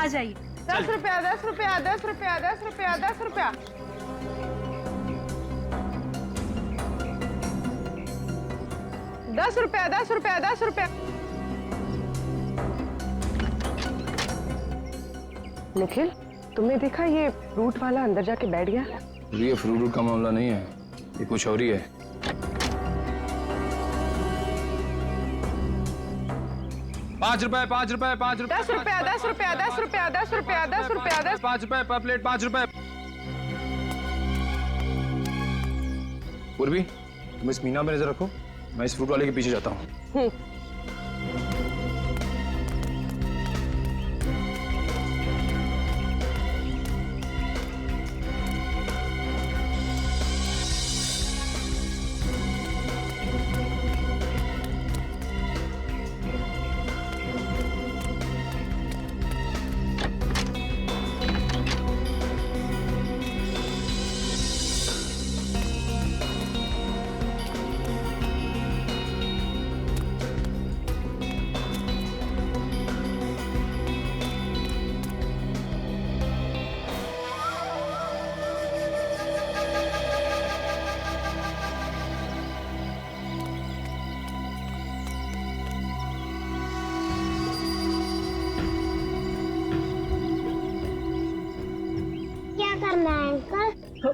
आ जाइए। 10 रुपया 10 रुपया 10 रुपया 10 रुपया 10 रुपया। 10 रुपया 10 रुपया 10 रुपया। निखिल, तुमने देखा ये फ्रूट वाला अंदर जाके बैठ गया? ये फ्रूट का मामला नहीं है, ये कुछ और ही है। ₹5 ₹5 ₹5 10 रुपया 10 रुपया 10 रुपया 10 रुपया 10 रुपया 10 ₹5 पर प्लेट ₹5। पूर्वी, तुम इस मीना पे नजर रखो, मैं इस फ्रूट वाले के पीछे जाता हूँ।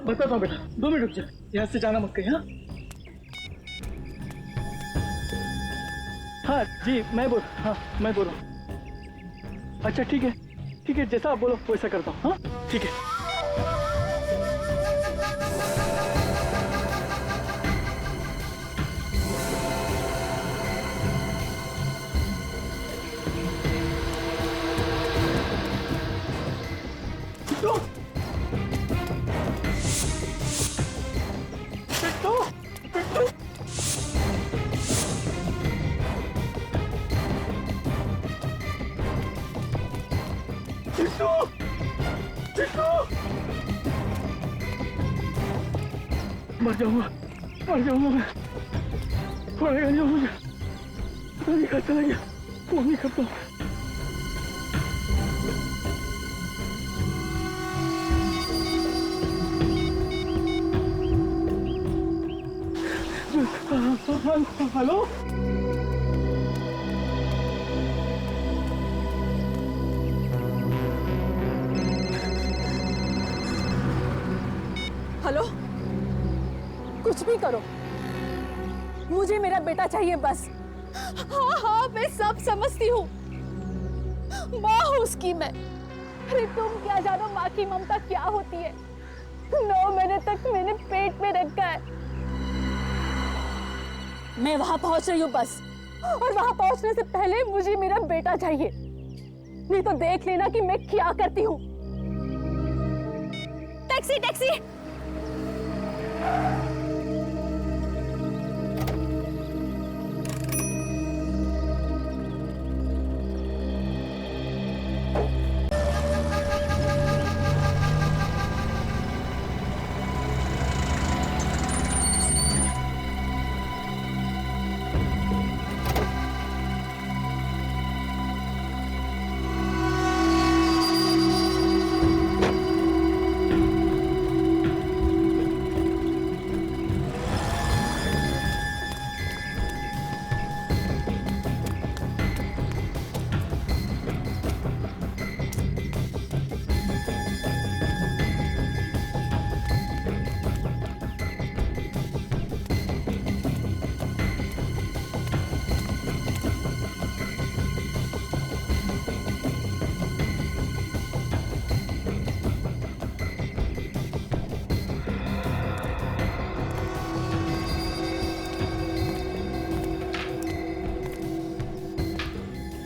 बताता हूँ बेटा, 2 मिनट रुक जा, यहाँ से जाना मत कहीं। हाँ जी, मैं बोल रहा हूँ। अच्छा ठीक है, जैसा आप बोलो वैसा करता हूँ। हाँ ठीक है। मर जाऊंगा मैं। पड़ेगा नहीं मुझे, पता नहीं कहाँ चला गया, फोन नहीं करता हूँ। हेलो हेलो, कुछ भी करो, मुझे मेरा बेटा चाहिए बस। हाँ मैं सब समझती हूँ, माँ हूँ उसकी मैं। अरे तुम क्या जानो माँ की ममता क्या होती है। 9 महीने तक मैंने पेट में रखा है। मैं वहां पहुंच रही हूँ बस, और वहां पहुंचने से पहले मुझे मेरा बेटा चाहिए, नहीं तो देख लेना कि मैं क्या करती हूँ। Taxi taxi.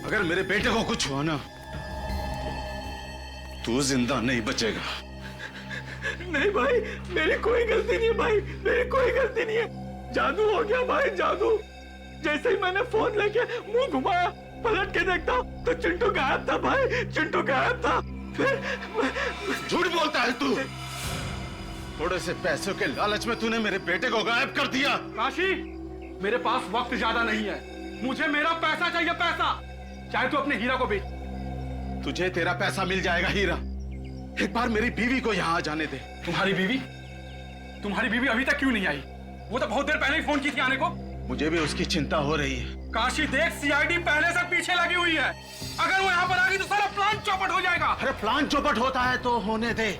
अगर मेरे बेटे को कुछ हुआ ना, तू जिंदा नहीं बचेगा। नहीं भाई, मेरी कोई गलती नहीं है भाई, मेरी कोई गलती नहीं है। जादू हो गया भाई, जादू। जैसे ही मैंने फोन लेके मुंह घुमाया, पलट के देखता तो चिंटू गायब था भाई, चिंटू गायब था। फिर झूठ बोलता है तू। थोड़े से पैसों के लालच में तूने मेरे बेटे को गायब कर दिया। काशी, मेरे पास वक्त ज्यादा नहीं है, मुझे मेरा पैसा चाहिए, पैसा। चाहे तू अपने हीरा को बेच, तुझे तेरा पैसा मिल जाएगा हीरा। एक बार मेरी बीवी को यहाँ आ जाने दे। तुम्हारी बीवी अभी तक क्यों नहीं आई? वो तो बहुत देर पहले ही फोन की थी आने को। मुझे भी उसकी चिंता हो रही है। काशी देख, सीआईडी पहले से पीछे लगी हुई है। अगर वो यहाँ पर आ गई तो सारा प्लान चौपट हो जाएगा। अरे प्लान चौपट होता है तो होने दे।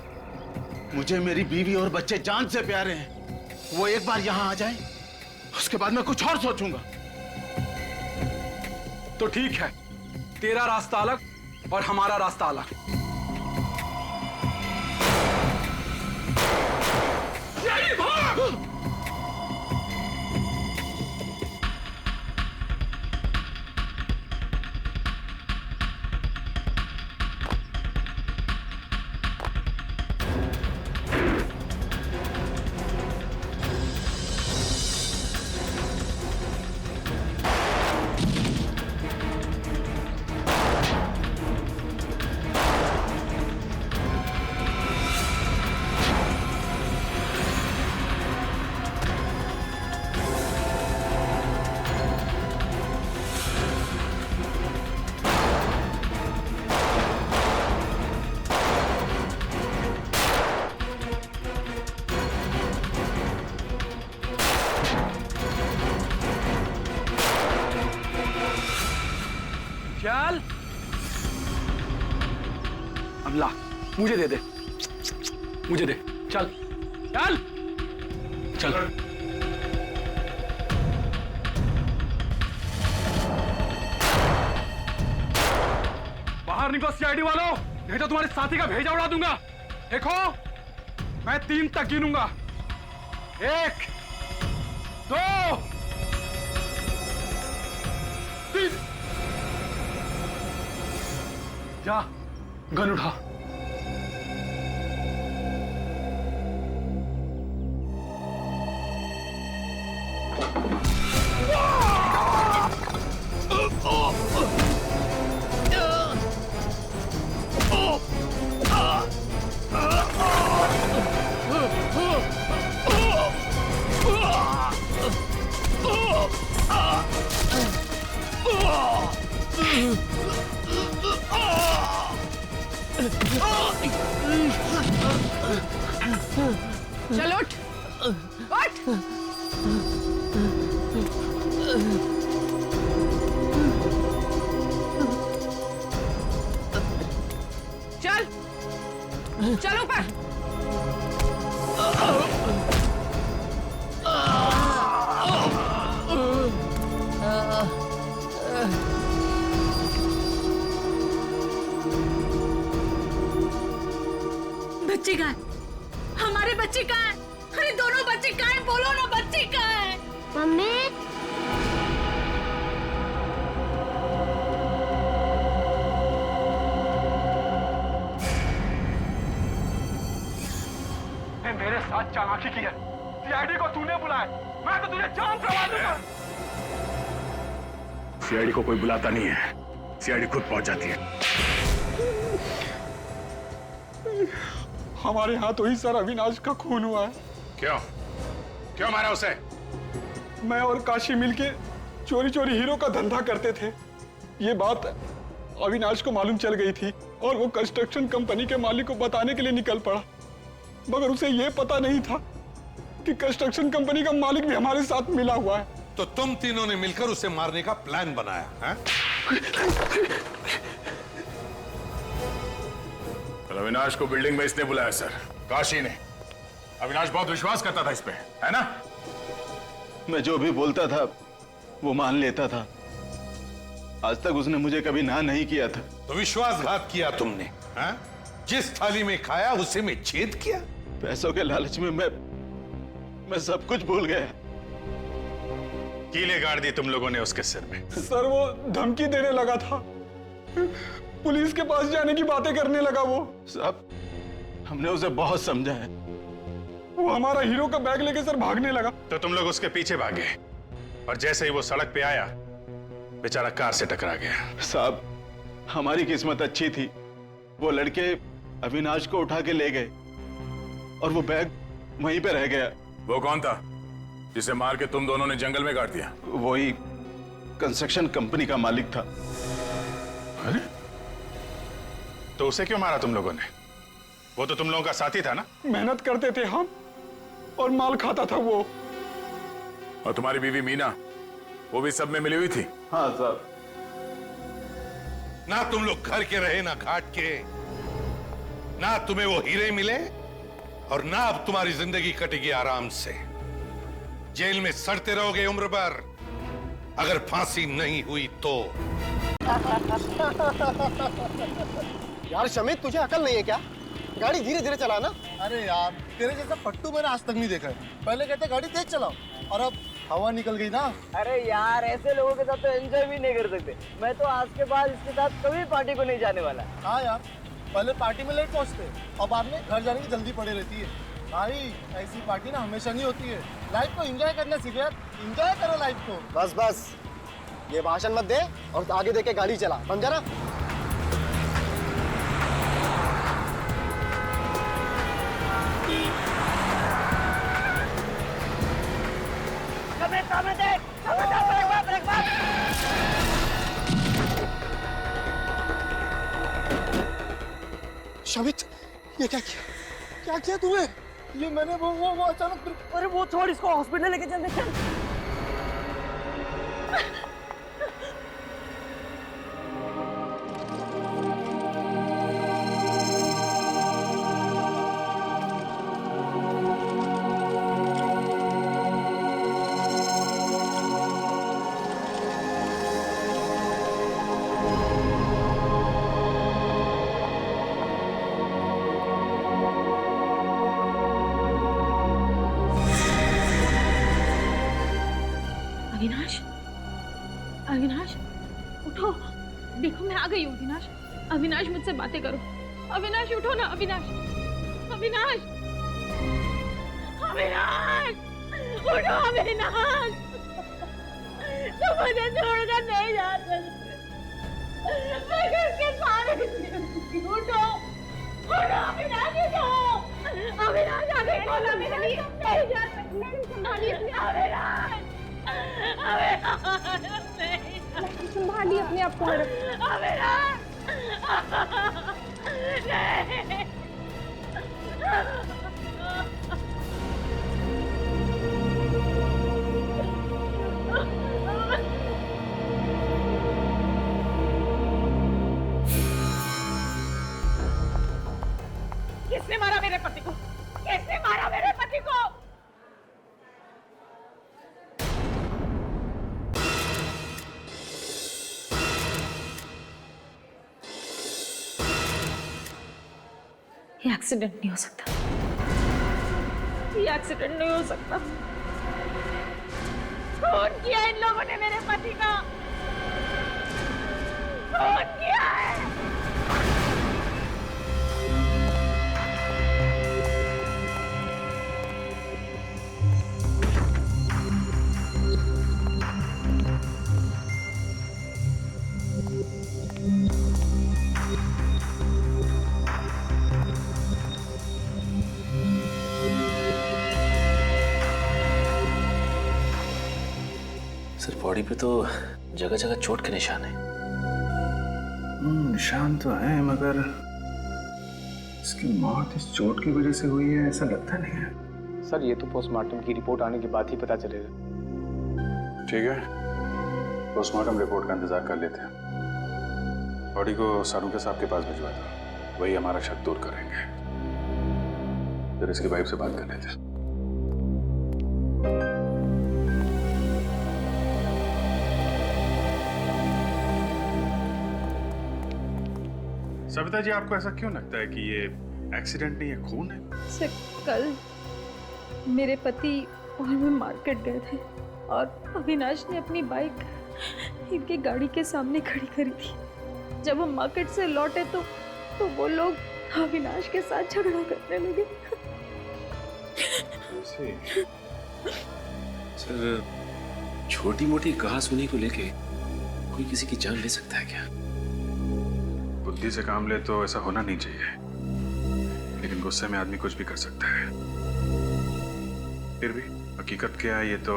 मुझे मेरी बीवी और बच्चे जान से प्यारे हैं। वो एक बार यहाँ आ जाए, उसके बाद मैं कुछ और सोचूंगा। तो ठीक है, तेरा रास्ता अलग और हमारा रास्ता अलग। चल, अमला मुझे दे दे, मुझे दे। चल चल चल। बाहर निकलो सीआईडी वालों, नहीं तो तुम्हारे साथी का भेजा उड़ा दूंगा। देखो, मैं 3 तक गिनूंगा। 1 2 3। जा, गन उठा। चल उठ, उठ। चल, चल ऊपर। बच्चे कहाँ हैं? हमारे बच्चे कहाँ हैं? अरे दोनों बच्चे कहाँ हैं? बोलो ना, बच्चे कहाँ हैं? मम्मी मेरे साथ चालाकी की है। सीआईडी को तूने बुलाया, मैं तो तुझे जान से मार दूंगा। सीआईडी को कोई बुलाता नहीं है, सीआईडी खुद पहुंच जाती है। हमारे यहाँ तो ही सर अविनाश का खून हुआ है। क्यों क्यों मारा उसे? मैं और काशी मिलके चोरी चोरी हीरो का धंधा करते थे। ये बात अविनाश को मालूम चल गई थी और वो कंस्ट्रक्शन कंपनी के मालिक को बताने के लिए निकल पड़ा, मगर उसे ये पता नहीं था कि कंस्ट्रक्शन कंपनी का मालिक भी हमारे साथ मिला हुआ है। तो तुम तीनों ने मिलकर उसे मारने का प्लान बनाया है? अविनाश को बिल्डिंग में इसने बुलाया सर, काशी ने। अविनाश बहुत विश्वास करता था इस पे, है ना? मैं जो भी बोलता था वो मान लेता था। आज तक उसने मुझे कभी ना नहीं किया था। तो विश्वासघात किया तुमने, है? जिस थाली में खाया उसी में छेद किया। पैसों के लालच में मैं सब कुछ भूल गया। कीले गाड़ दी तुम लोगों ने उसके सिर में। सर वो धमकी देने लगा था, पुलिस के पास जाने की बातें करने लगा। वो साहब, हमने उसे बहुत समझाया। वो हमारा हीरो का बैग लेके सर भागने लगा। तो तुम लोग उसके पीछे भागे और जैसे ही वो सड़क पे आया बेचारा कार से टकरा गया। साहब, हमारी किस्मत अच्छी थी। वो लड़के अविनाश को उठा के ले गए और वो बैग वहीं पे रह गया। वो कौन था जिसे मार के तुम दोनों ने जंगल में गाड़ दिया? वही कंस्ट्रक्शन कंपनी का मालिक था। अरे तो उसे क्यों मारा तुम लोगों ने? वो तो तुम लोगों का साथी था ना? मेहनत करते थे हम और माल खाता था वो। और तुम्हारी बीवी मीना, वो भी सब में मिली हुई थी? हाँ सर। ना तुम लोग घर के रहे ना घाट के, ना तुम्हें वो हीरे मिले, और ना अब तुम्हारी जिंदगी कटेगी आराम से। जेल में सड़ते रहोगे उम्र भर, अगर फांसी नहीं हुई तो। यार शमित, तुझे अकल नहीं है क्या? गाड़ी धीरे धीरे चलाना। अरे यार, तेरे जैसा पट्टू मैंने आज तक नहीं देखा है। पहले कहते गाड़ी तेज चलाओ, और अब हवा निकल गई ना। अरे यार, ऐसे लोगों के साथ तो एंजॉय भी नहीं कर सकते। मैं तो आज के बाद इसके साथ कभी पार्टी को नहीं जाने वाला। हाँ यार, पहले पार्टी में लेट पहुंचते और बाद में घर जाने की जल्दी पड़ी रहती है। भाई, ऐसी पार्टी ना हमेशा नहीं होती है। लाइफ को एंजॉय करना सीखो यार, एंजॉय करो लाइफ को। बस बस, ये भाषण मत दे और आगे देख के गाड़ी चला, समझा ना? शमित, ये क्या किया? क्या किया तूने? ये मैंने वो अचानक। अरे वो छोड़, इसको हॉस्पिटल लेके चलते। चल। अविनाश, अविनाश, उठो। देखो मैं आ गई हूँ अविनाश। अविनाश, मुझसे बातें करो। अविनाश, उठो ना। अविनाश, अविनाश, अविनाश, उठो अविनाश। तुम मुझे छोड़कर नहीं जा सकते। मैं किसके सहारे जीऊंगी? उठो, उठो अविनाश, उठो। अविनाश, आगे खोलो। अविनाश, नहीं जा सकते। अविनाश, संभालिए अपने आप को। किसने मारा मेरे पति को? किसने मारा मेरे पति को? ये एक्सीडेंट नहीं हो सकता। ये एक्सीडेंट नहीं हो सकता। खून किया इन लोगों ने मेरे पति का। खून किया है। सर, बॉडी पे तो जगह जगह चोट के निशान है। निशान तो है, मगर इसकी मौत इस चोट की वजह से हुई है ऐसा लगता नहीं है। सर, ये तो पोस्टमार्टम की रिपोर्ट आने के बाद ही पता चलेगा। ठीक है, पोस्टमार्टम रिपोर्ट का इंतजार कर लेते हैं। बॉडी को सारूके साहब के पास भिजवा दो, वही हमारा शक दूर करेंगे। फिर इसकी वाइफ से बात कर लेते हैं। सविता जी, आपको ऐसा क्यों लगता है कि ये एक्सीडेंट नहीं है, खून है? सर, कल मेरे पति और मैं मार्केट गए थे और अविनाश ने अपनी बाइक इनकी गाड़ी के सामने खड़ी करी थी। जब हम मार्केट से लौटे तो वो लोग अविनाश के साथ झगड़ा करने लगे। सर, छोटी मोटी कहासुनी को लेके कोई किसी की जान ले सकता है क्या? बुद्धि से काम ले तो ऐसा होना नहीं चाहिए, लेकिन गुस्से में आदमी कुछ भी कर सकता है। फिर भी हकीकत क्या है ये तो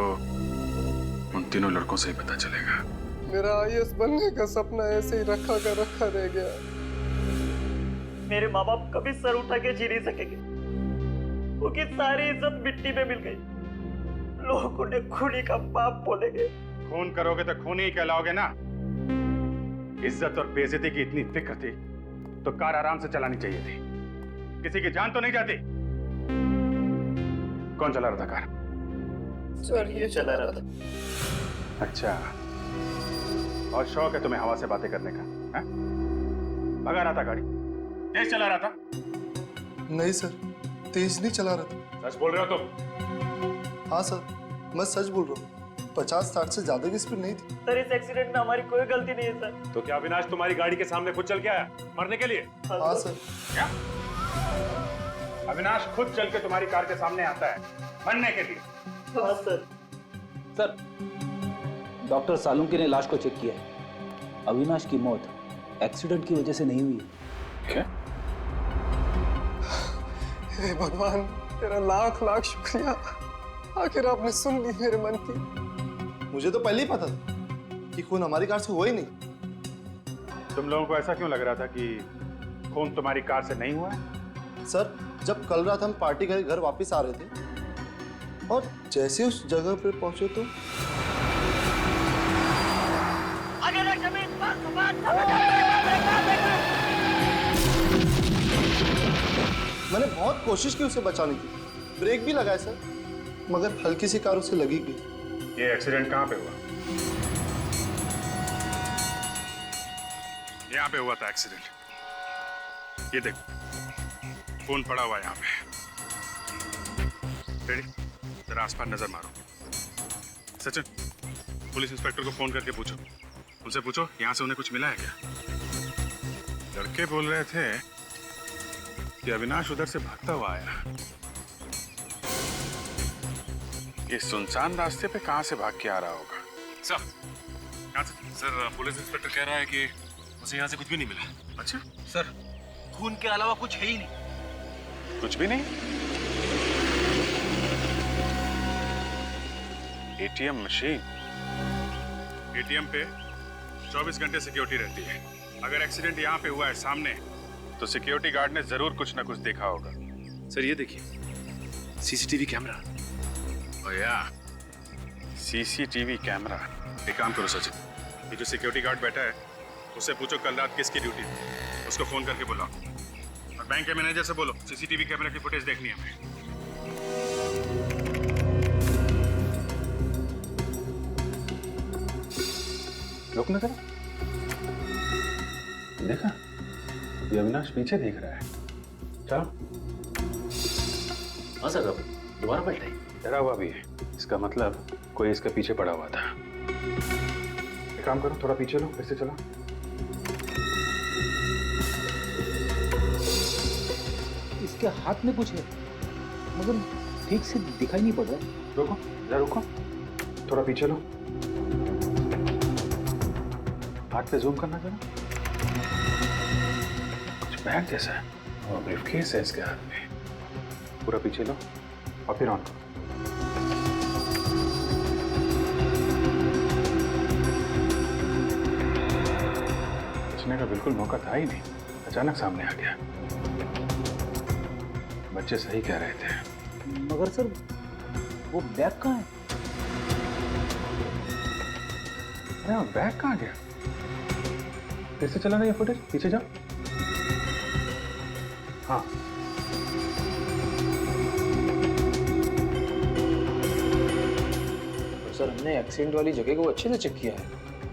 उन तीनों लड़कों से ही पता चलेगा। मेरा आईएएस बनने का सपना ऐसे ही रखा रह गया। मेरे माँ बाप कभी सर उठा के जी नहीं सकेंगे। उनकी सारी इज्जत मिट्टी में मिल गई। लोग उन्हें खूनी का बाप बोलेंगे। खून करोगे तो खूनी ही कहलाओगे ना। इज्जत और बेइज्जती की इतनी फिक्र थी तो कार आराम से चलानी चाहिए थी, किसी की जान तो नहीं जाती। कौन चला रहा था कार? सर ये चला रहा था। अच्छा, और शौक है तुम्हें हवा से बातें करने का? है? भगा रहा था गाड़ी? तेज चला रहा था? नहीं सर, तेज नहीं चला रहा था। सच बोल रहे हो तुम? हाँ सर, मैं सच बोल रहा हूँ। 50-60 से ज्यादा की स्पीड नहीं थी। सर इस एक्सीडेंट में हमारी कोई गलती नहीं है सर। तो क्या अविनाश तुम्हारी गाड़ी के सामने खुद चल के आया मरने के लिए? हाँ सर। क्या? अविनाश खुद चल के तुम्हारी कार के सामने आता है मरने के लिए? हाँ सर। सर, डॉक्टर सालुंके ने लाश को चेक किया है। अविनाश की मौत एक्सीडेंट की वजह से नहीं हुई है। क्या? हे भगवान, तेरा लाख लाख शुक्रिया, आखिर आपने सुन ली मेरे मन की। मुझे तो पहले ही पता था कि खून हमारी कार से हुआ ही नहीं। तुम लोगों को ऐसा क्यों लग रहा था कि खून तुम्हारी कार से नहीं हुआ है? सर, जब कल रात हम पार्टी करके घर वापस आ रहे थे और जैसे उस जगह पर पहुंचे तो मैंने बहुत कोशिश की उसे बचाने की, ब्रेक भी लगाए सर, मगर हल्की सी कार उसे लगी गई। ये एक्सीडेंट कहाँ पे हुआ? यहाँ पे हुआ था एक्सीडेंट। ये देखो, खून पड़ा हुआ है यहाँ पे। रेडी? जरा आसपास नजर मारो। सचिन, पुलिस इंस्पेक्टर को फोन करके पूछो, उनसे पूछो यहाँ से उन्हें कुछ मिला है क्या? लड़के बोल रहे थे कि अविनाश उधर से भागता हुआ आया। ये सुनसान रास्ते पे कहाँ से भाग के आ रहा होगा? सर, कहाँ से? सर, पुलिस इंस्पेक्टर कह रहा है कि उसे यहाँ से कुछ भी नहीं मिला। अच्छा, सर, खून के अलावा कुछ है ही नहीं। कुछ भी नहीं? ATM machine? एटीएम पे 24 घंटे सिक्योरिटी रहती है। अगर एक्सीडेंट यहाँ पे हुआ है सामने, तो सिक्योरिटी गार्ड ने जरूर कुछ ना कुछ देखा होगा। सर, ये देखिए, सीसीटीवी कैमरा। या सीसीटीवी कैमरा। एक काम करो सचिन, ये जो सिक्योरिटी गार्ड बैठा है उससे पूछो कल रात किसकी ड्यूटी थी, उसको फोन करके बुलाओ। और बैंक के मैनेजर से बोलो सीसीटीवी कैमरा की फुटेज देखनी है हमें। रुक ना जरा, देखा? ये अविनाश पीछे देख रहा है। चलो। हाँ सर, अब दोबारा पलटाई। डरा हुआ भी है, इसका मतलब कोई इसके पीछे पड़ा हुआ था। एक काम करो, थोड़ा पीछे लो, फिर से चलो। इसके हाथ में कुछ है, मगर ठीक से दिखाई नहीं पड़ रहा। रुको, जरा रुको, थोड़ा पीछे लो। हाथ पे जूम करना जरा। कुछ बैग जैसा है और ब्रीफकेस है इसके हाथ में। पूरा पीछे लो और फिर ऑन करो। बचने का बिल्कुल मौका था ही नहीं, अचानक सामने आ गया। बच्चे सही कह रहे थे। मगर सर, वो बैग कहाँ है? अरे वो बैग कहाँ गया? फिर से चला ना ये फुटेज, पीछे जाओ। हाँ, सर, हमने एक्सीडेंट वाली जगह को अच्छे से चेक किया है।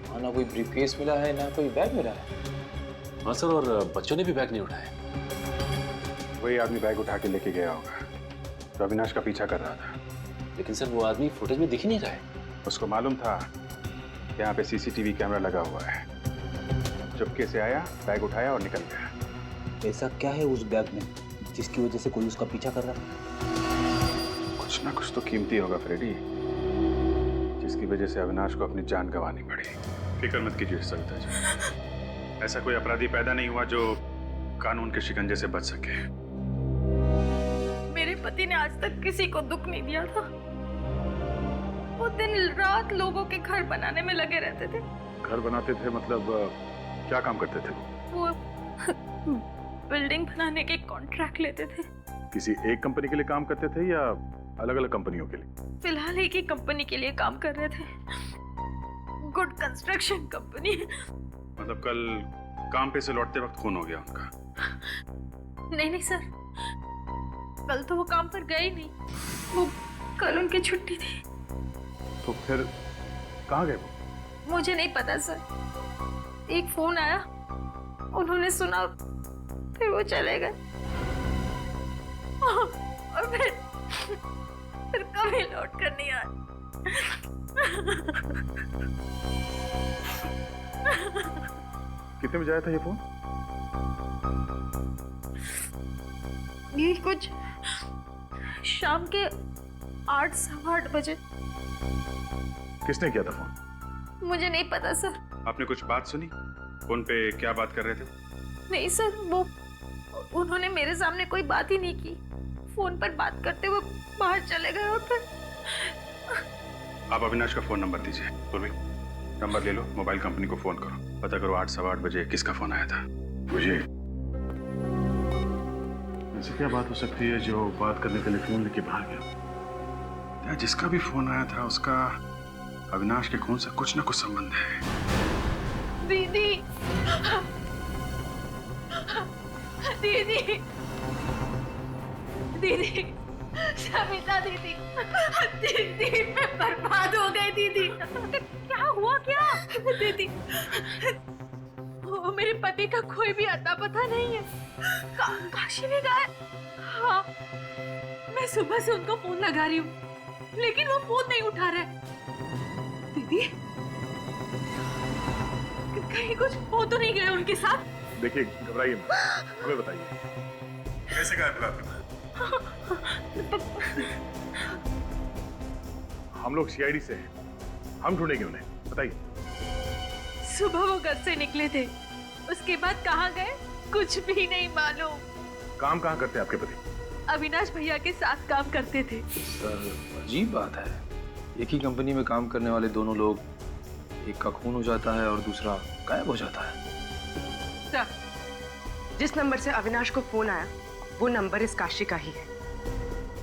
वहाँ ना कोई ब्रीफकेस मिला है, ना कोई बैग मिला है। हाँ सर, और बच्चों ने भी बैग नहीं उठाया। वही आदमी बैग उठा के लेके गया होगा तो अविनाश का पीछा कर रहा था। लेकिन सर, वो आदमी फुटेज में दिख ही नहीं रहा है। उसको मालूम था यहाँ पे सीसीटीवी कैमरा लगा हुआ है। चुपके से आया, बैग उठाया और निकल गया। ऐसा क्या है उस बैग में जिसकी वजह से कोई उसका पीछा कर रहा है? कुछ ना कुछ तो कीमती होगा फ्रेडी, जिसकी वजह से अविनाश को अपनी जान गंवानी पड़ी। फिक्र मत कीजिए सरिता, ऐसा कोई अपराधी पैदा नहीं हुआ जो कानून के शिकंजे से बच सके। मेरे पति ने आज तक किसी को दुख नहीं दिया था। वो दिन रात लोगों के घर बनाने में लगे रहते थे। घर बनाते थे मतलब क्या काम करते थे? वो बिल्डिंग बनाने के कॉन्ट्रैक्ट लेते थे। किसी एक कंपनी के लिए काम करते थे या अलग अलग कंपनियों के लिए? फिलहाल एक ही कंपनी के लिए काम कर रहे थे, गुड कंस्ट्रक्शन कंपनी। मतलब कल काम पे से लौटते वक्त खून हो गया उनका? नहीं सर, कल तो वो काम पर गए ही नहीं, वो कल उनकी छुट्टी थी। तो फिर कहाँ गए वो? मुझे नहीं पता सर, एक फोन आया, उन्होंने सुना, फिर वो चले गए और फिर कभी लौट कर नहीं आए। कितने बजे आया था ये फोन? ये कुछ शाम के 8 सवा 8 बजे। किसने किया था फोन? मुझे नहीं पता सर। आपने कुछ बात सुनी? फोन पे क्या बात कर रहे थे? नहीं सर, वो उन्होंने मेरे सामने कोई बात ही नहीं की, फोन पर बात करते हुए बाहर चले गए। और फिर आप अविनाश का फोन नंबर दीजिए। पूर्वी, नंबर ले लो, मोबाइल कंपनी को फोन करो, पता करो 8 सवा 8 बजे किसका फोन आया था। मुझे ऐसी क्या बात हो सकती है जो बात करने के लिए फोन लेके बाहर गया? जिसका भी फोन आया था उसका अविनाश के खून से कुछ ना कुछ संबंध है। दीदी, दीदी, दीदी, सविता दीदी, दीदी मैं बर्बाद हो गई दीदी। क्या हुआ क्या? दीदी, वो मेरे पति का कोई भी अता पता नहीं है, काशी में गए। हाँ, मैं सुबह से उनको फोन लगा रही हूँ, लेकिन वो फोन नहीं उठा रहे। दीदी, कहीं कुछ हो तो नहीं गए उनके साथ? देखिए, घबराइए मत, हमें बताइए कैसे गायब हुआ आपका? हम लोग सीआईडी से हैं, हम ढूंढेंगे उन्हें, बताइए। सुबह वो घर से निकले थे, उसके बाद कहाँ गए कुछ भी नहीं मालूम। काम कहाँ करते हैं आपके पति? अविनाश भैया के साथ काम करते थे। सर, अजीब बात है, एक ही कंपनी में काम करने वाले दोनों लोग, एक का खून हो जाता है और दूसरा गायब हो जाता है। सर, जिस नंबर से अविनाश को फोन आया वो नंबर इस काशी का ही है।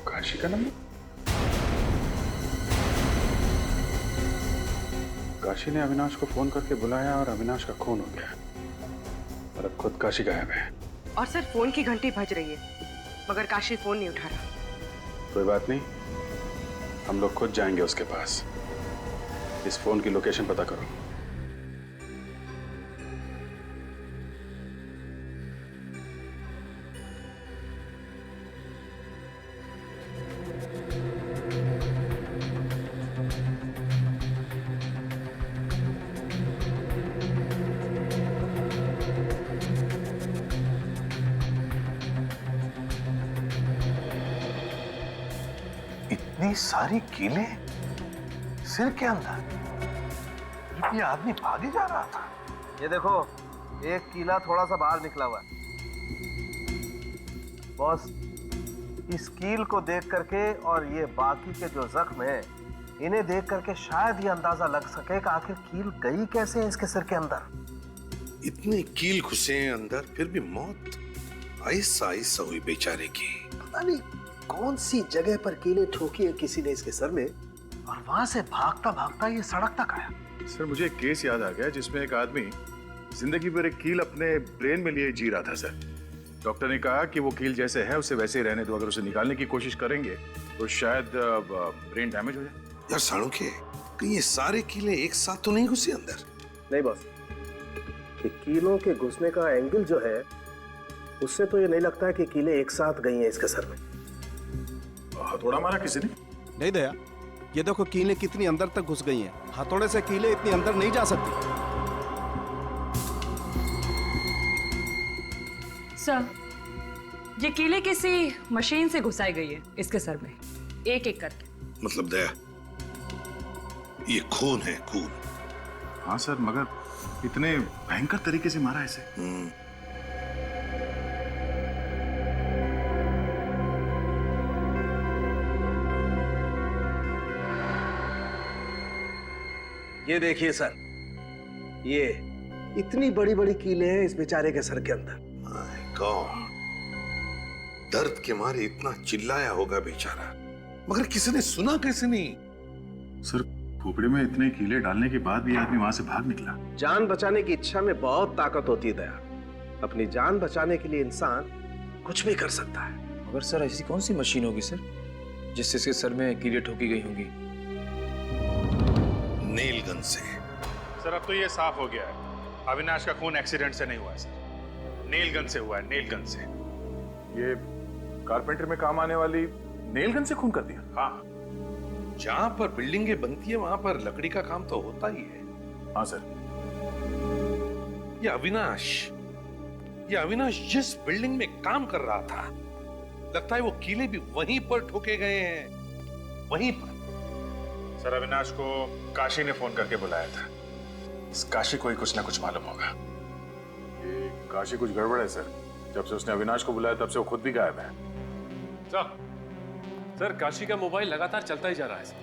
काशी का नंबर? काशी ने अविनाश को फोन करके बुलाया और अविनाश का खून हो गया, और अब खुद काशी गायब है। और सर, फोन की घंटी बज रही है मगर काशी फोन नहीं उठा रहा। कोई बात नहीं, हम लोग खुद जाएंगे उसके पास। इस फोन की लोकेशन पता करो। इतनी सारी कीले सिर के अंदर? ये आदमी भागे जा रहा था। ये देखो, एक कीला थोड़ा सा बाहर निकला हुआ है। बॉस, इस कील को देख करके और ये बाकी के जो जख्म है, इन्हें देख करके शायद ये अंदाजा लग सके कि आखिर कील गई कैसे है इसके सिर के अंदर। इतने कील घुसे हैं अंदर, फिर भी मौत आहिस्ता आहिस्ता हुई बेचारे की। पता नहीं कौन सी जगह पर कीलें ठोकी है किसी ने इसके सर में, और वहां से भागता भागता ये सड़क तक आया। सर, मुझे एक केस याद आ गया जिसमें एक आदमी जिंदगी भर एक कील अपने ब्रेन में लिए जी रहा था। सर, डॉक्टर ने कहा कि वो कील जैसे है उसे वैसे ही रहने दो, अगर उसे निकालने की कोशिश करेंगे तो शायद ब्रेन डैमेज हो जाए। यार साणुखे, कहीं ये सारे कीले एक साथ तो नहीं घुसे अंदर? नहीं बॉस, ये कीलों के घुसने का एंगल जो है उससे तो ये नहीं लगता है कि कीलें एक साथ गई हैं इसके सर में। हथौड़ा मारा किसी ने? नहीं दया, ये देखो कीलें कितनी अंदर तक घुस गई हैं। हथौड़े से कीलें इतनी अंदर नहीं जा सकती। सर, ये कीले किसी मशीन से घुसाई गई है इसके सर में, एक एक करके। मतलब दया, ये खून है, खून। हाँ सर, मगर इतने भयंकर तरीके से मारा इसे। ये देखिए सर, ये इतनी बड़ी बड़ी कीलें हैं इस बेचारे के सर के अंदर। गॉड, दर्द के मारे इतना चिल्लाया होगा बेचारा, मगर किसी ने सुना कैसे नहीं? सर, खोपड़ी में इतने कीले डालने के बाद भी आदमी वहां से भाग निकला। जान बचाने की इच्छा में बहुत ताकत होती है दया। अपनी जान बचाने के लिए इंसान कुछ भी कर सकता है। मगर सर ऐसी कौन सी मशीन होगी सर जिससे इसके सर में कीले ठोकी गई होंगी? नेल गन से। सर अब तो ये साफ हो गया है, अविनाश का खून एक्सीडेंट से नहीं हुआ है सर, नेल गन से हुआ है, नेल गन से। ये कारपेंटर में काम आने वाली नेल गन से खून कर दिया? हाँ, जहां पर बिल्डिंगें बनती है वहां पर लकड़ी का काम तो होता ही है। हाँ सर। ये अविनाश जिस बिल्डिंग में काम कर रहा था, लगता है वो कीले भी वहीं पर ठोके गए हैं, वहीं पर। सर अविनाश को काशी ने फोन करके बुलाया था। इस काशी को ही कुछ ना कुछ मालूम होगा। ये काशी कुछ गड़बड़ है सर। जब से उसने अविनाश को बुलाया तब से वो खुद भी गायब है। सर काशी का मोबाइल लगातार चलता ही जा रहा है सर,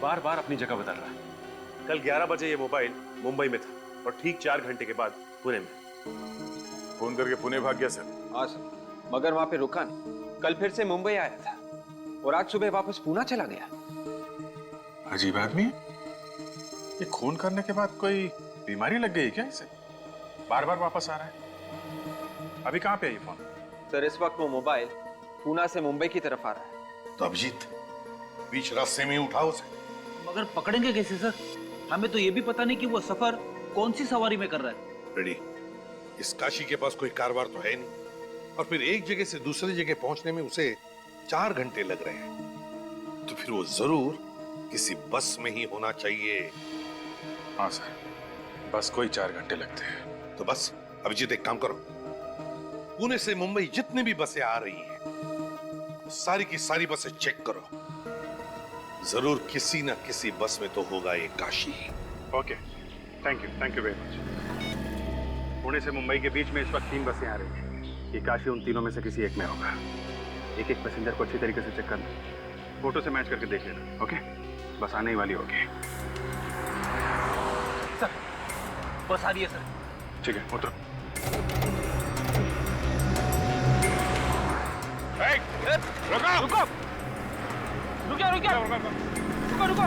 बार बार अपनी जगह बदल रहा है। कल 11 बजे ये मोबाइल मुंबई में था और ठीक 4 घंटे के बाद पुणे में। फोन करके पुणे भाग गया सर? हाँ सर, मगर वहां पे रुका नहीं। कल फिर से मुंबई आया था और आज सुबह वापस पूना चला गया। अजीब आदमी है। ये खून करने के बाद कोई बीमारी लग गई क्या इसे? बार बार वापस आ रहा है। अभी कहाँ पे है ये फोन? सर इस वक्त वो मोबाइल पूना से मुंबई की तरफ आ रहा है। तो अभिजीत बीच रास्ते में उठाओ उसे। मगर पकड़ेंगे कैसे सर? हमें तो ये भी पता नहीं कि वो सफर कौन सी सवारी में कर रहा है। रेडी, इस काशी के पास कोई कारवार तो है नहीं, और फिर एक जगह से दूसरी जगह पहुंचने में उसे 4 घंटे लग रहे हैं, तो फिर वो जरूर किसी बस में ही होना चाहिए। हाँ सर, बस को ही 4 घंटे लगते हैं। तो बस अभिजीत एक काम करो, पुणे से मुंबई जितनी भी बसें आ रही हैं सारी की सारी बसें चेक करो। जरूर किसी ना किसी बस में तो होगा ये Kashi. Okay, thank you very much. Pune से मुंबई के बीच में इस वक्त 3 बसें आ रही हैं। ये काशी उन तीनों में से किसी एक में होगा। एक एक पैसेंजर को अच्छी तरीके से चेक करना, फोटो से मैच करके देख लेना। ओके, बस आने ही वाली होगी। सर बस आ रही है सर। ठीक है, उतरो। रुको रुको।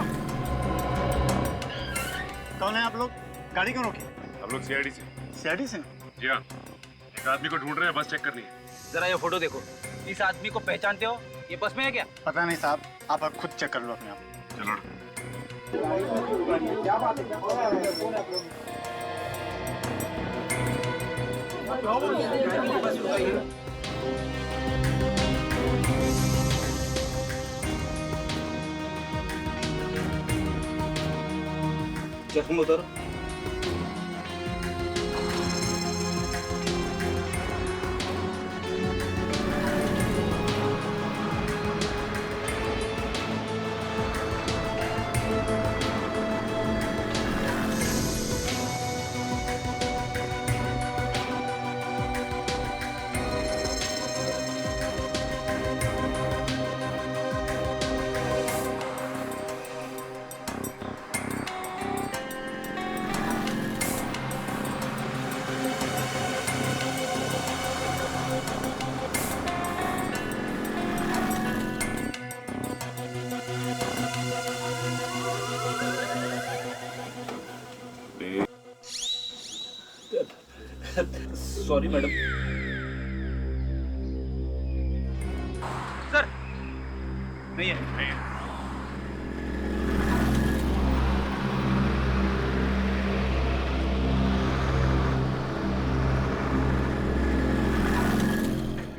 कौन है आप लोग? गाड़ी क्यों रोकी? हम लोग सीआईडी से। सीआईडी से? जी हाँ, एक आदमी को ढूंढ रहे हैं, बस चेक करनी है। जरा ये फोटो देखो, इस आदमी को पहचानते हो? ये बस में है क्या? पता नहीं साहब, आप खुद चेक कर लो अपने आप। चलो। क्या बात है? चश्मा उतारो। Sorry madam. सर नहीं है, नहीं है।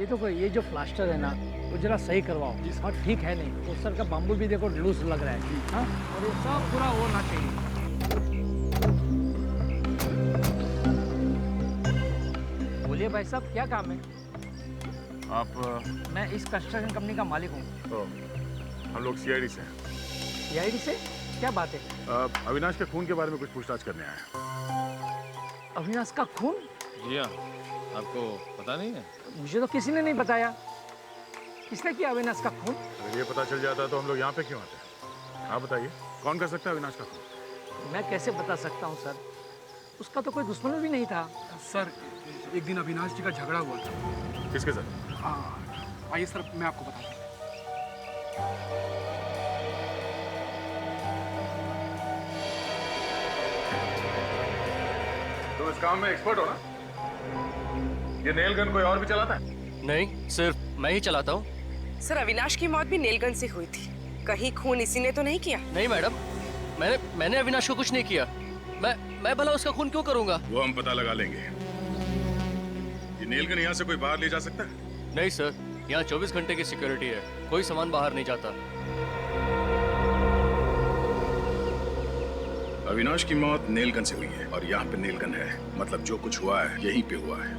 ये तो ये जो प्लास्टर है ना वो जरा सही करवाओ। हाँ ठीक है नहीं, वो सर का बाम्बू भी देखो लूज लग रहा है। हाँ, और ये सब पूरा होना चाहिए। बोलिए भाई साहब, क्या काम है? आप? मैं इस कंस्ट्रक्शन कंपनी का मालिक हूँ। हम लोग सीआईडी से। सीआईडी से? क्या बात है? अविनाश के खून के बारे में कुछ पूछताछ करने आए हैं। अविनाश का खून? जी हाँ, आपको पता नहीं है? मुझे तो किसी ने नहीं बताया। किसने किया अविनाश का खून? अगर ये पता चल जाता तो हम लोग यहाँ पे क्यों आते? आप बताइए, कौन कर सकता है अविनाश का खून? मैं कैसे बता सकता हूँ सर, उसका तो कोई दुश्मन भी नहीं था। सर एक दिन अविनाश जी का झगड़ा हुआ था। किसके साथ? आइए सर, मैं आपको बताता हूँ। तुम इस काम में एक्सपर्ट हो ना? ये नेल गन कोई और भी चलाता है? नहीं, सिर्फ मैं ही चलाता हूँ। सर, अविनाश की मौत भी नेल गन से हुई थी। कहीं खून इसी ने तो नहीं किया? नहीं मैडम, मैंने अविनाश को कुछ नहीं किया। मैं भला उसका खून क्यों करूंगा? वो हम पता लगा लेंगे। ये नेल गन यहाँ से कोई बाहर ले जा सकता है? नहीं सर, यहाँ 24 घंटे की सिक्योरिटी है, कोई सामान बाहर नहीं जाता। अविनाश की मौत नेल गन से हुई है और यहाँ पे नेल गन है, मतलब जो कुछ हुआ है यहीं पे हुआ है।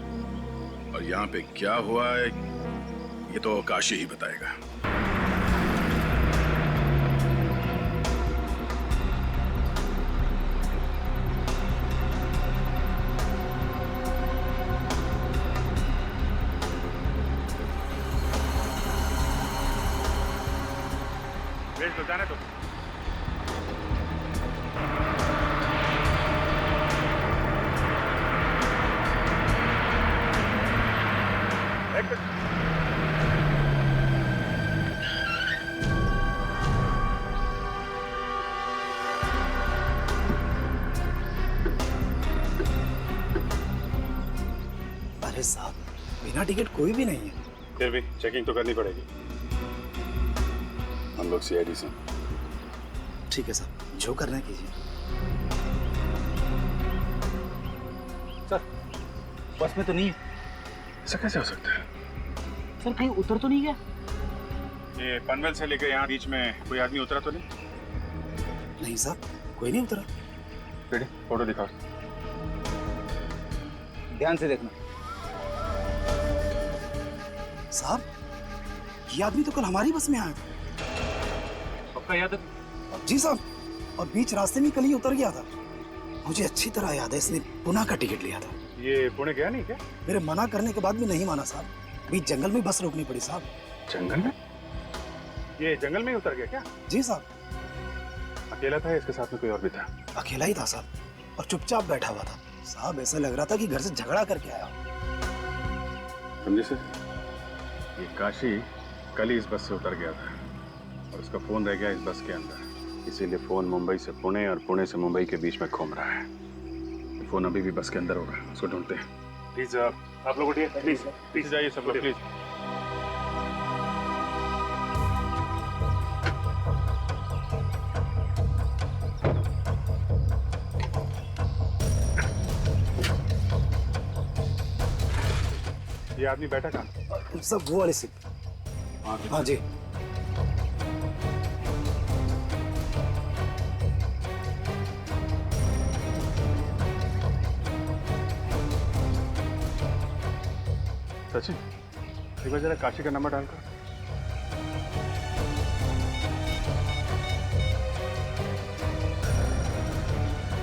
और यहाँ पे क्या हुआ है ये तो काशी ही बताएगा। भेज दो, जाने दो। अरे साहब, बिना टिकट कोई भी नहीं है। फिर भी चेकिंग तो करनी पड़ेगी। हम लोग सीआईडी से। ठीक है साहब, जो करना है कीजिए। सर, बस में तो नहीं है। ऐसा कैसे हो सकता है? सर, कहीं उतर तो नहीं गया? ये पनवेल से लेकर यहाँ बीच में कोई आदमी उतरा तो नहीं? नहीं साहब, कोई नहीं उतरा। रेडी, फोटो दिखाओ। ध्यान से देखना। साहब, ये आदमी तो कल हमारी बस में आया था। पक्का याद है? जी साहब, और बीच रास्ते में कल ही उतर गया था। मुझे अच्छी तरह याद है, इसने पुणे का टिकट लिया था। ये पुणे गया नहीं क्या? मेरे मना करने के बाद भी नहीं माना साहब। बीच जंगल में बस रोकनी पड़ी साहब। जंगल में? ये जंगल में ही उतर गया क्या? जी साहब। अकेला था या इसके साथ में कोई और भी था? अकेला ही था साहब, और चुपचाप बैठा हुआ था साहब। ऐसा लग रहा था कि घर से झगड़ा करके आया। समझे सर, ये काशी कल ही इस बस से उतर गया था और उसका फोन रह गया इस बस के अंदर। इसीलिए फोन मुंबई से पुणे और पुणे से मुंबई के बीच में घूम रहा है। फोन अभी भी बस के अंदर होगा, उसको ढूंढते हैं। प्लीज आप लोग उठिए, प्लीज प्लीज जाइए सब लोग, प्लीज। ये आदमी बैठा कहाँ? सब वो वाले सीट। हाँ जी। सचिन, एक बार जरा काशी का नंबर डालकर।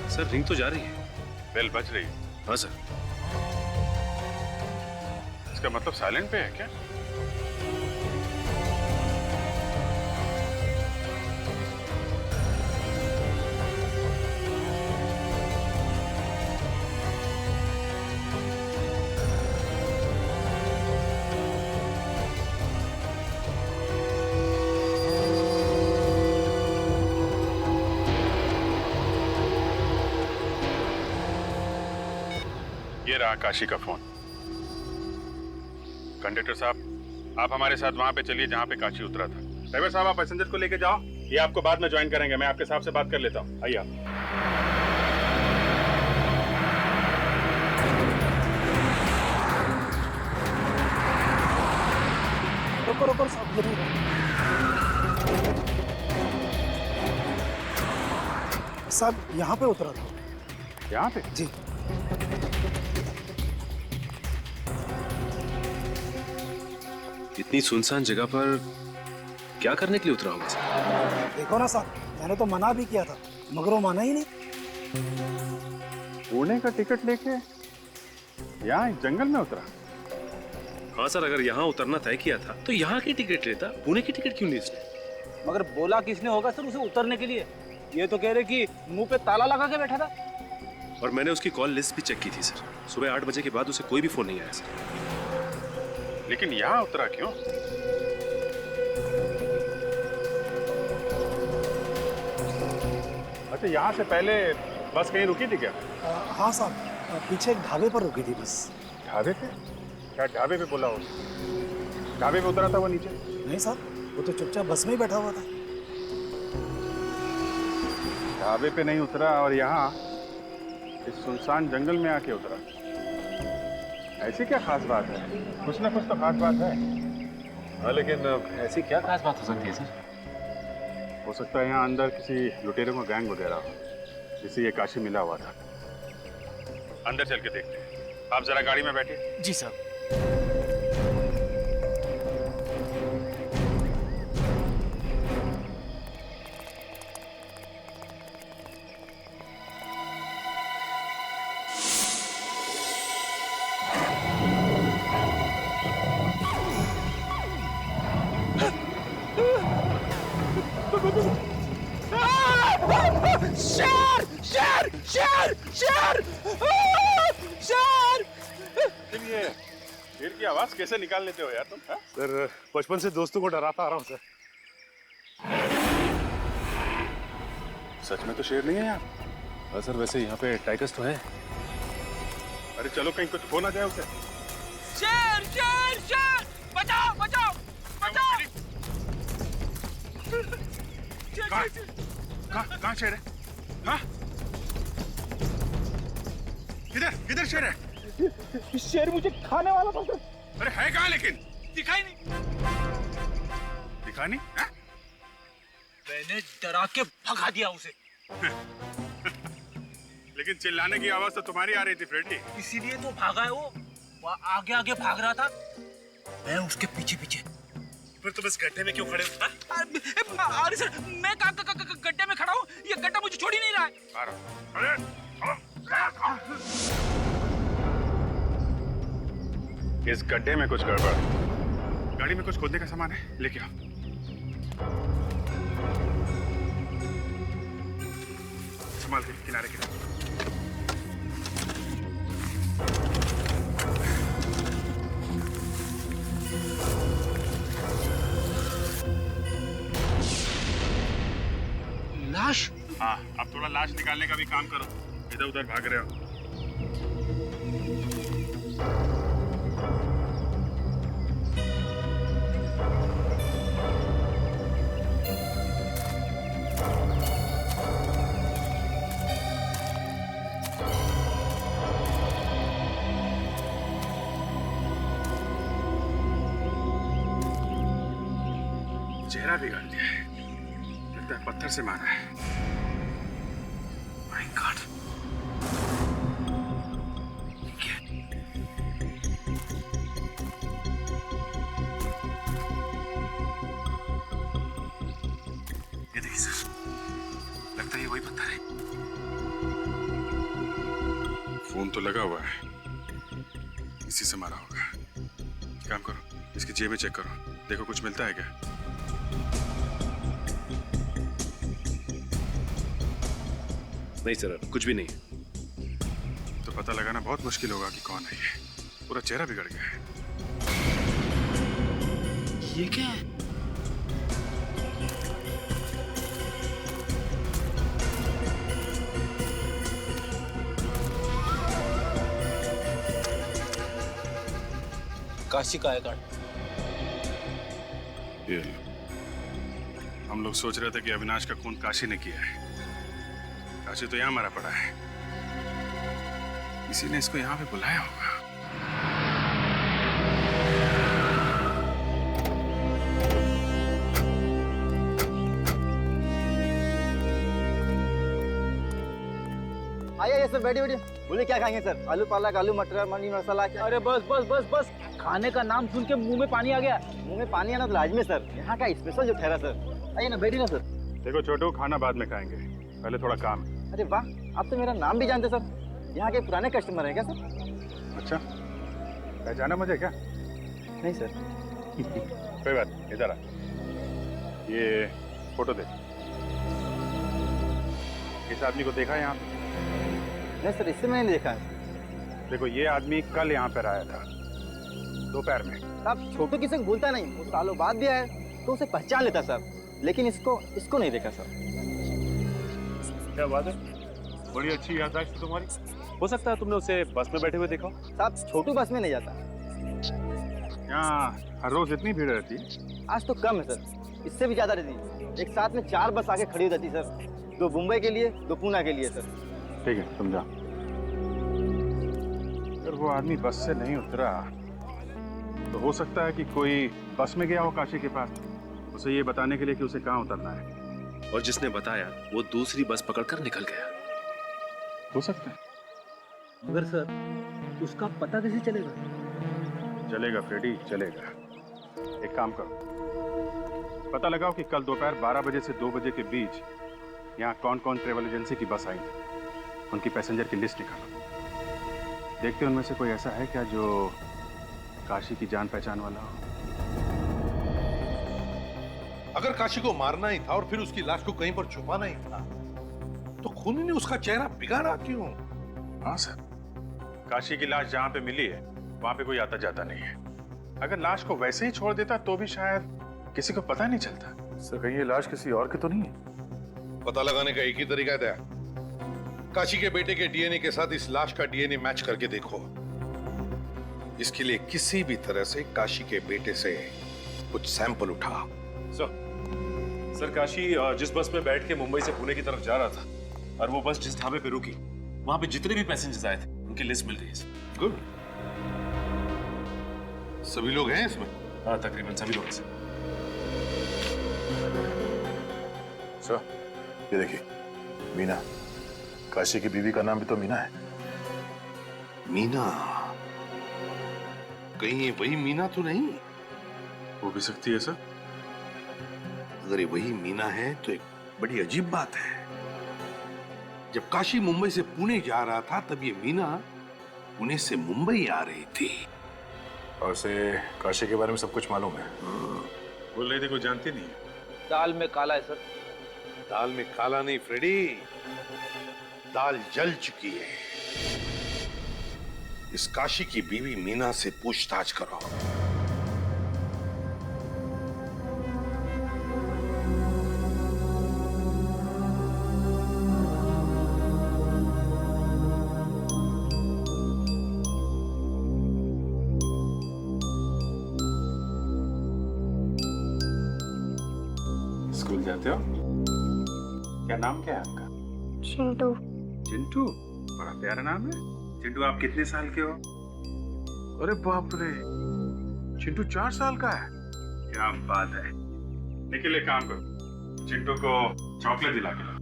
सर, रिंग तो जा रही है। बेल बज रही है। हाँ सर। इसका मतलब साइलेंट पे है क्या? ये रहा काशी का फोन। कंडक्टर साहब, आप हमारे साथ वहां पे चलिए जहां पे काशी उतरा था। ड्राइवर साहब, आप पैसेंजर को लेके जाओ, ये आपको बाद में ज्वाइन करेंगे। मैं आपके साहब से बात कर लेता हूँ, आइए आप। रुको साहब, जरूर। साहब, यहाँ पे उतरा था। यहाँ पे? जी। इतनी सुनसान जगह पर क्या करने के लिए उतरा होगा सर? देखो ना साहब, मैंने तो मना भी किया था मगर वो माना ही नहीं। पुणे का टिकट लेके यहाँ जंगल में उतरा? हाँ सर, अगर यहाँ उतरना तय किया था तो यहाँ की टिकट लेता, पुणे की टिकट क्यों ली इसने? मगर बोला किसने होगा सर उसे उतरने के लिए? ये तो कह रहे कि मुंह पे ताला लगा के बैठा था। और मैंने उसकी कॉल लिस्ट भी चेक की थी सर। सुबह 8 बजे के बाद उसे कोई भी फोन नहीं आया सर। लेकिन यहाँ उतरा क्यों? अच्छा, यहाँ से पहले बस कहीं रुकी थी क्या? हाँ साहब, पीछे एक ढाबे पर रुकी थी बस। ढाबे पे? क्या ढाबे पे बोला हो? ढाबे पे उतरा था वो नीचे? नहीं साहब, वो तो चुपचाप बस में ही बैठा हुआ था। ढाबे पे नहीं उतरा और यहाँ इस सुनसान जंगल में आके उतरा। ऐसी क्या खास बात है? कुछ ना कुछ तो खास बात है। हाँ, लेकिन ऐसी क्या खास बात हो सकती है सर? हो सकता है यहाँ अंदर किसी लुटेरों का गैंग वगैरह हो, जिसे ये काशी मिला हुआ था। अंदर चल के देखते हैं। आप जरा गाड़ी में बैठिए। जी साहब। शेर शेर शेर शेर शेर! ये शेर की आवाज कैसे निकाल लेते हो यार तुम? सर, बचपन से दोस्तों को डराता आ रहा हूँ सर। सच में तो शेर नहीं है यहाँ? हाँ सर, वैसे यहाँ पे टाइगर्स तो है। अरे चलो, कहीं कुछ हो ना जाए उसे। शेर शेर शेर! बचाओ बचाओ बचाओ! कहाँ शेर है? हाँ? किधर किधर शेर है? शेर मुझे खाने वाला था सर। अरे है कहाँ लेकिन? दिखाई नहीं। दिखा नहीं? हाँ? मैंने डरा के भगा दिया उसे। लेकिन चिल्लाने की आवाज तो तुम्हारी आ रही थी फ्रेंडी। इसीलिए तो भागा है वो आगे आगे भाग रहा था, मैं उसके पीछे पीछे। फिर तुम इस गड्ढे में क्यों खड़े हो? अरे सर, मैं गड्ढे में खड़ा हूँ, ये गड्ढा मुझे छोड़ ही नहीं रहा है। इस गड्ढे में कुछ गड़बड़। गाड़ी में कुछ खोदने का सामान है, लेके आओ। संभाल के, किनारे किनारे। लाश? हाँ, अब थोड़ा लाश निकालने का भी काम करो। इधर उधर भाग रहे हो। चेहरा बिगाड़ दिया है, लगता है पत्थर से मारा है। My God! ये देखिए सर, लगता है ये वही पत्थर है। फोन तो लगा हुआ है, इसी से मारा होगा। काम करो, इसकी जेबें चेक करो, देखो कुछ मिलता है क्या। नहीं सर, कुछ भी नहीं। तो पता लगाना बहुत मुश्किल होगा कि कौन है ये। पूरा चेहरा बिगड़ गया है। ये क्या है? काशी का है कार्ड। ये लो। हम लोग सोच रहे थे कि अविनाश का खून काशी ने किया है। काशी तो यहाँ मरा पड़ा है, इसी ने इसको यहाँ पे बुलाया होगा। आइए सर, बैठिए बैठिए। बोले क्या खाएंगे सर? आलू पालक, आलू मटर, मनी मसाला। अरे बस बस बस बस, खाने का नाम सुन के मुंह में पानी आ गया। मुंह में पानी आना तो लाजमी सर, यहाँ का स्पेशल जो ठहरा सर। आइए ना, बैठिए ना सर। देखो छोटू, खाना बाद में खाएंगे, पहले थोड़ा काम है। अरे वाह, आप तो मेरा नाम भी जानते सर। यहाँ के पुराने कस्टमर हैं क्या सर? अच्छा, पहचाना मुझे क्या? नहीं सर। कोई बात नहीं, इधर आ। ये फोटो दे। इस आदमी को देखा यहाँ? नहीं सर, इससे मैंने नहीं देखा है। देखो ये आदमी कल यहाँ पर आया था दोपहर में। साहब छोटू किसी को भूलता नहीं, वो सालों बाद भी आया तो उसे पहचान लेता सर, लेकिन इसको नहीं देखा सर। क्या बात है, बड़ी अच्छी याददाश्त है तुम्हारी। हो सकता है तुमने उसे बस में बैठे हुए देखा हो। साहब छोटू बस में नहीं जाता। यहाँ हर रोज इतनी भीड़ रहती है? आज तो कम है सर, इससे भी ज्यादा रहती है। एक साथ में 4 बस आके खड़ी हो जाती सर, 2 मुंबई के लिए 2 पूना के लिए सर। ठीक है तुम जाओ। अगर वो आदमी बस से नहीं उतरा तो हो सकता है कि कोई बस में गया हो काशी के पास, उसे ये बताने के लिए कि उसे कहाँ उतरना है। और जिसने बताया वो दूसरी बस पकड़कर निकल गया। हो सकता है। मगर सर उसका पता कैसे चलेगा? चलेगा फ्रेडी, चलेगा। एक काम करो, पता लगाओ कि कल दोपहर 12 बजे से 2 बजे के बीच यहाँ कौन कौन ट्रेवल एजेंसी की बस आई थी, उनकी पैसेंजर की लिस्ट निकालो। देखते उनमें से कोई ऐसा है क्या जो काशी की जान पहचान वाला हो। अगर काशी को मारना ही था और फिर उसकी लाश को कहीं पर छुपाना ही था, तो खूनी ने उसका चेहरा बिगाड़ा क्यों? हाँ सर, काशी की लाश जहाँ पे मिली है वहां पे कोई आता जाता नहीं है। अगर लाश को वैसे ही छोड़ देता तो भी शायद किसी को पता नहीं चलता। सर कहीं ये लाश किसी और की तो नहीं है? पता लगाने का एक ही तरीका था, काशी के बेटे के डीएनए के साथ इस लाश का डीएनए मैच करके देखो। इसके लिए किसी भी तरह से काशी के बेटे से कुछ सैंपल उठा। सर काशी जिस बस में बैठ के मुंबई से पुणे की तरफ जा रहा था और वो बस जिस ढाबे पे रुकी, वहां पे जितने भी पैसेंजर्स आए थे उनकी लिस्ट मिल रही है। गुड, सभी लोग हैं इसमें? हाँ तकरीबन सभी लोग हैं। सर ये देखिए, मीना, काशी की बीवी का नाम भी तो मीना है। मीना? कहीं ये वही मीना तो नहीं? हो भी सकती है सर। अगर ये वही मीना है तो एक बड़ी अजीब बात है। जब काशी मुंबई से पुणे जा रहा था तब ये मीना पुणे से मुंबई आ रही थी। और से काशी के बारे में सब कुछ मालूम है। बोल रही थी कोई जानती नहीं। दाल में काला है सर। दाल में काला नहीं फ्रेडी, दाल जल चुकी है। इस काशी की बीवी मीना से पूछताछ करो। स्कूल जाते हो? क्या नाम क्या है आपका? चिंटू। चिंटू? बड़ा प्यारा नाम है। चिंटू आप कितने साल के हो? अरे बाप रे, चिंटू 4 साल का है। क्या बात है। निखिल एक काम करो, चिंटू को चॉकलेट दिला के लाओ।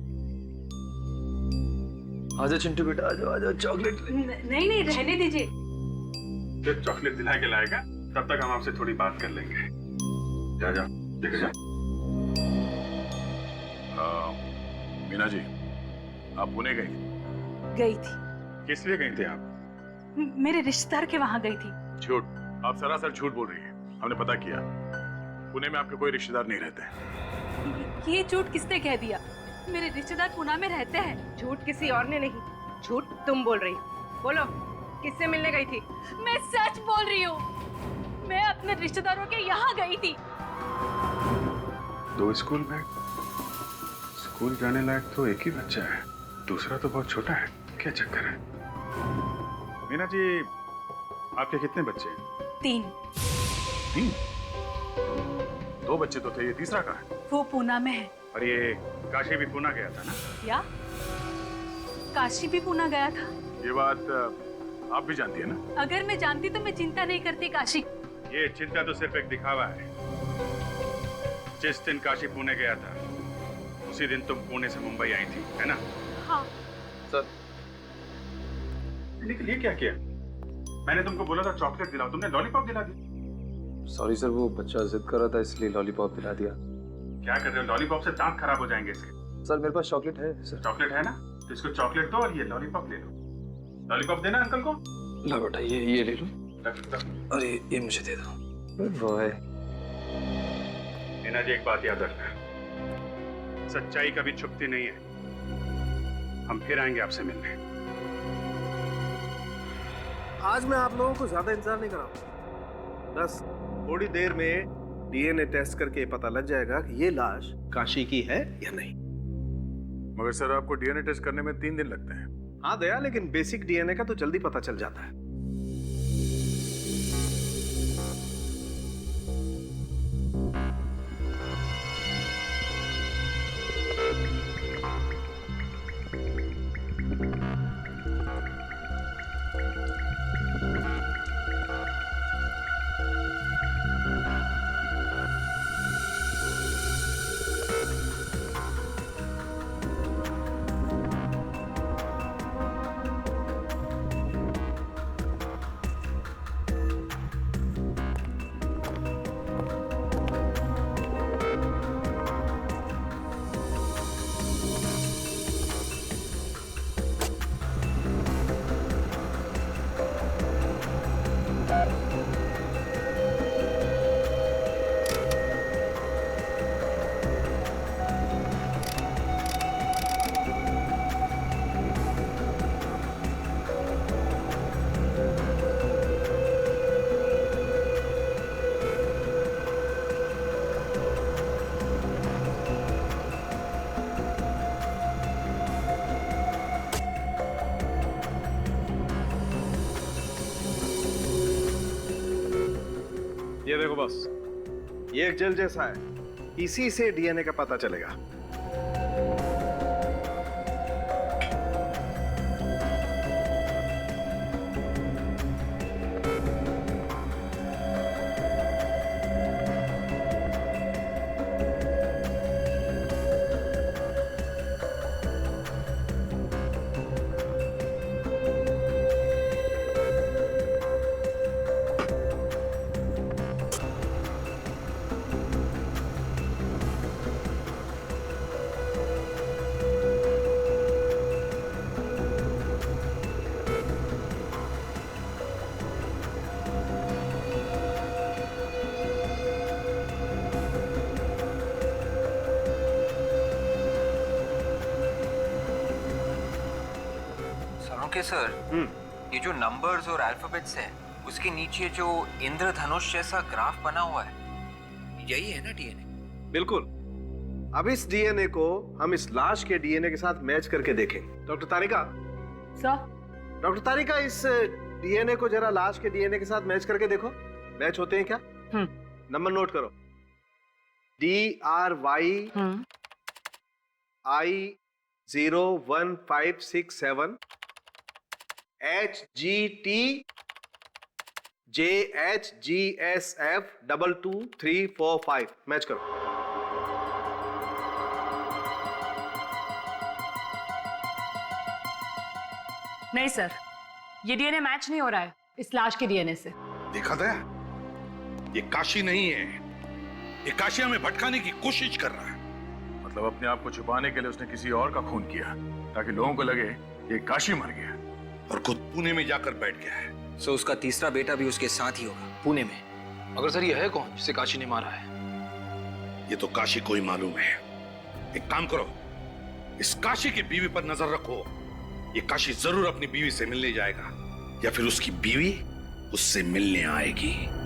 आजा चिंटू बेटा, आजा आजा, चॉकलेट। नहीं नहीं रहने दीजिए। जब चॉकलेट दिला के लाएगा तब तक हम आपसे थोड़ी बात कर लेंगे। जा जा, देखे जा। मीना जी, आप पुणे गई? गई थी। किस लिए गई थे आप? मेरे रिश्तेदार के वहां गई थी। झूठ, आप सरासर झूठ बोल रही हैं। हमने पता किया, पुणे में आपके कोई रिश्तेदार नहीं रहते। ये झूठ किसने कह दिया? मेरे रिश्तेदार पुणे में रहते हैं। झूठ किसी और ने नहीं, झूठ तुम बोल रही हो। बोलो, किससे मिलने गई थी? मैं सच बोल रही हूँ। मैं अपने रिश्तेदारों के यहाँ गई थी। 2 स्कूल बैग? स्कूल जाने लायक तो एक ही बच्चा है, दूसरा तो बहुत छोटा है। क्या चक्कर है? मीना जी, आपके कितने बच्चे हैं? 3। 3? 2 बच्चे तो थे, ये तीसरा कहाँ है? वो पुणे में है। और ये काशी भी पुणे गया था ना? क्या? काशी भी पुणे गया था? ये बात आप भी जानती है ना? अगर मैं जानती तो मैं चिंता नहीं करती काशी। ये चिंता तो सिर्फ एक दिखावा है। जिस दिन काशी पुणे गया था उसी दिन तुम पुणे से मुंबई आई थी, है ना? हाँ सर। लेकिन ये क्या किया? मैंने तुमको बोला था चॉकलेट दिलाओ, तुमने लॉलीपॉप दिला दी। सॉरी सर, वो बच्चा जिद कर रहा था इसलिए लॉलीपॉप दिला दिया। क्या कर रहे हो? लॉलीपॉप से दांत खराब हो जाएंगे इसके। सर मेरे पास चॉकलेट है सर। चॉकलेट है ना, तो इसको चॉकलेट दो और ये लॉलीपॉप ले लो। लॉलीपॉप देना अंकल को। ला बेटा, ये ले लो। अरे ये मुझे दे दो। बॉय। मीना जी, एक बात याद रखना, सच्चाई कभी छुपती नहीं है। हम फिर आएंगे आपसे मिलने। आज मैं आप लोगों को ज्यादा इंतजार नहीं कराऊंगा। बस थोड़ी देर में डीएनए टेस्ट करके पता लग जाएगा कि ये लाश काशी की है या नहीं। मगर सर आपको डीएनए टेस्ट करने में 3 दिन लगते हैं। हाँ दया, लेकिन बेसिक डीएनए का तो जल्दी पता चल जाता है। ये देखो बस, ये एक जेल जैसा है, इसी से डीएनए का पता चलेगा। ओके सर, ये जो नंबर्स और अल्फाबेट्स है, उसके नीचे जो इंद्रधनुष जैसा ग्राफ बना हुआ है, यही है ना डीएनए? बिल्कुल। अब इस डीएनए को हम इस लाश के डीएनए के साथ मैच करके देखें। डॉक्टर तारिका। सर। डॉक्टर तारिका, इस डीएनए को जरा लाश के डीएनए के साथ मैच करके देखो, मैच होते हैं क्या? नंबर नोट करो। DRY I 01567 HGT JHGSF 22345 match करो। नहीं सर, ये डीएनए मैच नहीं हो रहा है इस लाश के डीएनए से। देखा था, ये काशी नहीं है, ये काशी हमें भटकाने की कोशिश कर रहा है। मतलब अपने आप को छुपाने के लिए उसने किसी और का खून किया ताकि लोगों को लगे ये काशी मर गया और खुद पुणे में जाकर बैठ गया है। सो उसका तीसरा बेटा भी उसके साथ ही होगा पुणे में। मगर सर, ये है कौन जिसे काशी ने मारा है? ये तो काशी को ही मालूम है। एक काम करो, इस काशी की बीवी पर नजर रखो। ये काशी जरूर अपनी बीवी से मिलने जाएगा या फिर उसकी बीवी उससे मिलने आएगी।